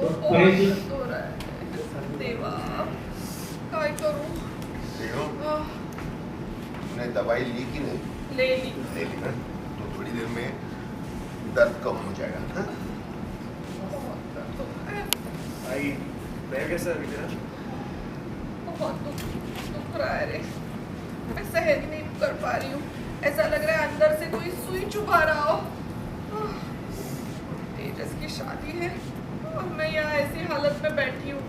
बहुत दर्द हो रहा है देवा, क्या करूं? तूने दवाई ली कि नहीं? ले ली। ले ली ना, तो थोड़ी देर में दर्द कम हो जाएगा। हाँ? बहुत दर्द हो रहा है। भाई पैर कैसा है तेरा? बहुत दुख रहा है रे, मैं सहन ही नहीं कर पा रही हूँ। ऐसा लग रहा है अंदर से कोई सुई चुभा रहा हो। तेजस की शादी है और मैं यहाँ ऐसी हालत में बैठी हूँ।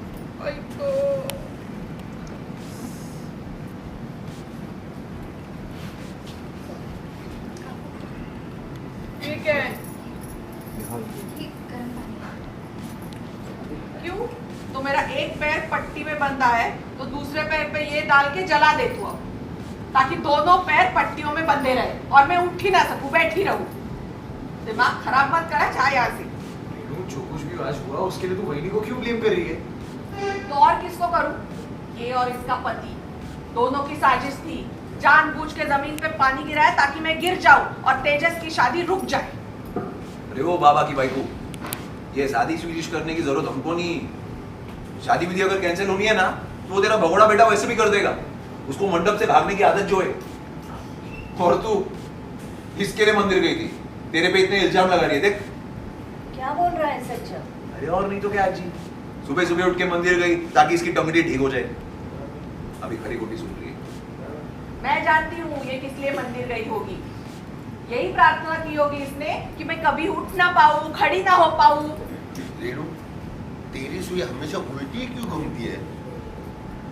ये क्या है? क्यों? तो मेरा एक पैर पट्टी में बंधा है तो दूसरे पैर पे ये डाल के जला दे तू अब, ताकि दोनों पैर पट्टियों में बंधे रहे और मैं उठ ही ना सकूं, बैठी रहूं। दिमाग खराब मत करा, जा यहाँ से। जो कुछ भी आज हुआ उसके लिए तू वहीनी को क्यों ब्लेम कर रही है? तो और किसको करूं? ये और इसका पति, दोनों की साजिश थी। जानबूझ के जमीन पे पानी गिराया ताकि मैं गिर जाऊं और तेजस की शादी रुक जाए। अरे वो बाबा की बाई को, ये शादी स्वीडिश करने की जरूरत हमको नहीं। शादी विधि अगर कैंसिल होनी है ना तो वो तेरा भगोड़ा बेटा वैसे भी कर देगा। उसको मंडप से भागने की आदत जो है। और तू किसके लिए मंदिर गई थी? तेरे पे इतने इल्जाम लगा रही है, देख। क्या बोल रहा है सच? अरे और नहीं तो क्या जी, सुबह सुबह उठ के मंदिर गई ताकि इसकी टंगड़ी ठीक हो जाए। अभी खरी खोटी सुन रही है। मैं जानती हूँ ये किस लिए मंदिर गई होगी। यही प्रार्थना की होगी इसने कि मैं कभी उठ ना पाऊँ, खड़ी ना हो पाऊँ। रेणु, तेरी सुई हमेशा उल्टी क्यों घूमती है?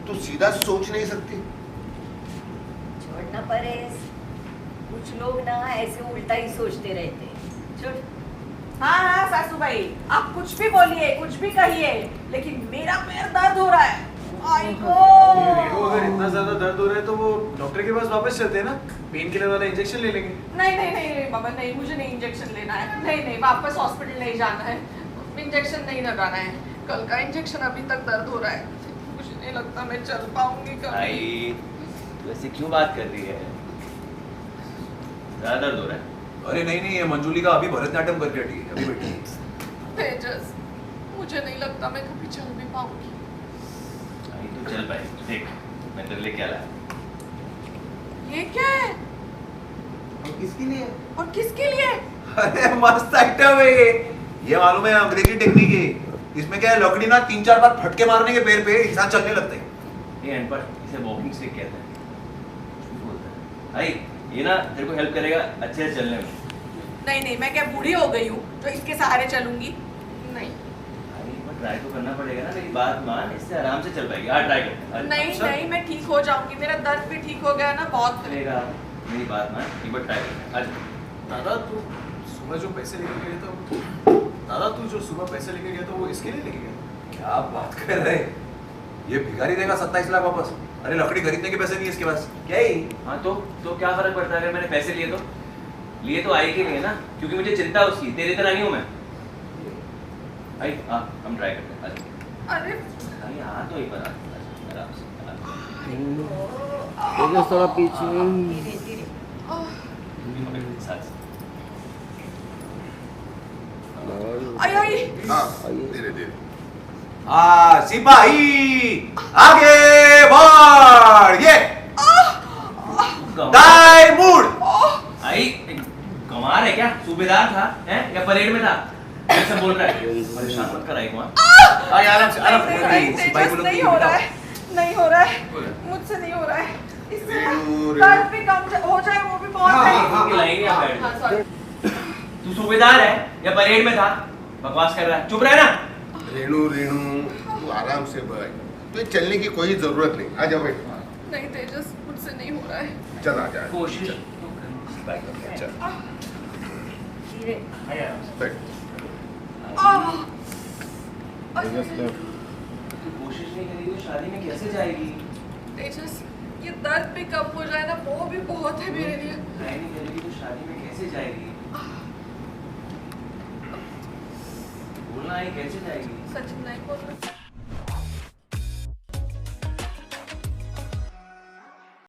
तू सीधा सोच नहीं सकती? छोड़ना परेश, कुछ लोग ना ऐसे उल्टा ही सोचते रहते हैं। छोड़। हाँ सासू भाई, आप कुछ भी बोलिए, कुछ भी कहिए, लेकिन मेरा पैर दर्द हो रहा है। रेणु, अगर इतना ज्यादा दर्द हो रहा है तो वो डॉक्टर के पास वापस चलते हैं ना, पेन किलर वाला इंजेक्शन ले लेंगे। नहीं बाबा, नहीं, मुझे नहीं इंजेक्शन लेना है। नहीं, वापस हॉस्पिटल नहीं जाना है, इंजेक्शन नहीं लगाना है। कल का इंजेक्शन अभी तक दर्द हो रहा है, मुझे नहीं लगता मैं चल पाऊंगी कभी। भाई वैसे क्यों बात कर रही है? ज्यादा दर्द हो रहा है? अरे नहीं, ये मंजूली का अभी भरतनाट्यम करके हटी है, अभी बैठी है। तेजस, मुझे नहीं लगता मैं कभी चल भी पाऊंगी। भाई तू चल पाए, देख मैं तेरे लिए क्या लाया। ये क्या है? और किसके लिए? और किसके लिए? अरे मस्त आइटम है ये मालूम है, अंग्रेजी टेक्निक है। इसमें क्या है, लकड़ी ना 3-4 बार फटके मारने के पैर पे इंसान चलने लगता है। ये अनपढ़, इसे वॉकिंग स्टिक कहते हैं। झूठ बोलता है भाई, ये ना तेरे को हेल्प करेगा अच्छे से चलने में। नहीं, मैं क्या बूढ़ी हो गई हूँ तो इसके सहारे चलूंगी? नहीं भाई पर ट्राई तो करना पड़ेगा ना, मेरी बात मान, इससे आराम से चल पाएगी। हाँ ट्राई कर। नहीं, मैं ठीक हो जाऊंगी। मेरा दर्द भी ठीक हो गया ना बहुत। चलेगा, मेरी बात मान, एक बार ट्राई कर। आज दादा तू सुबह जो पैसे लेके गया था, दादा तू जो सुबह पैसे लेके गया था वो इसके लिए लेके गया? क्या बात कर रहे हैं? ये भिखारी देगा 27 लाख वापस? अरे लकड़ी खरीदने के पैसे नहीं है इसके पास। क्या ही? हाँ तो क्या फर्क पड़ता है अगर मैंने पैसे लिए तो आई के लिए ना, क्योंकि मुझे चिंता उसकी, तेरी तरह नहीं हूँ मैं। भाई हम ट्राई करते हैं। अरे भाई हाँ तो एक बार आराम से थोड़ा पीछे। धीरे। साथ से। आई हाँ, धीरे। सिपाही आगे बढ़, ये दाई मुड़। आई गंवार है क्या? सूबेदार था हैं या परेड में था? ऐसा बोल रहा है, परेशान मत कर। आई कुमार आई आराम से सिपाही को नहीं हो रहा है, मुझसे नहीं हो रहा है। इससे दर्द भी कम हो जाए वो भी बहुत है। तू सूबेदार है या परेड में था? बकवास कर रहा है, चुप रहे ना। रेणु, तू आराम से बैठ, तुझे चलने की कोई जरूरत नहीं। आ जा बैठ। नहीं तेजस, मुझसे नहीं हो रहा है। चल आ जा। कोशिश चल धीरे। बैठ। तू कोशिश नहीं करेगी तो शादी में कैसे जाएगी? तेजस, ये दर्द भी कम हो जाए ना वो भी बहुत है मेरे लिए। ट्राई नहीं करेगी तो शादी में कैसे जाएगी? बोलना है कैसे जाएगी? सच नहीं बोल सकता।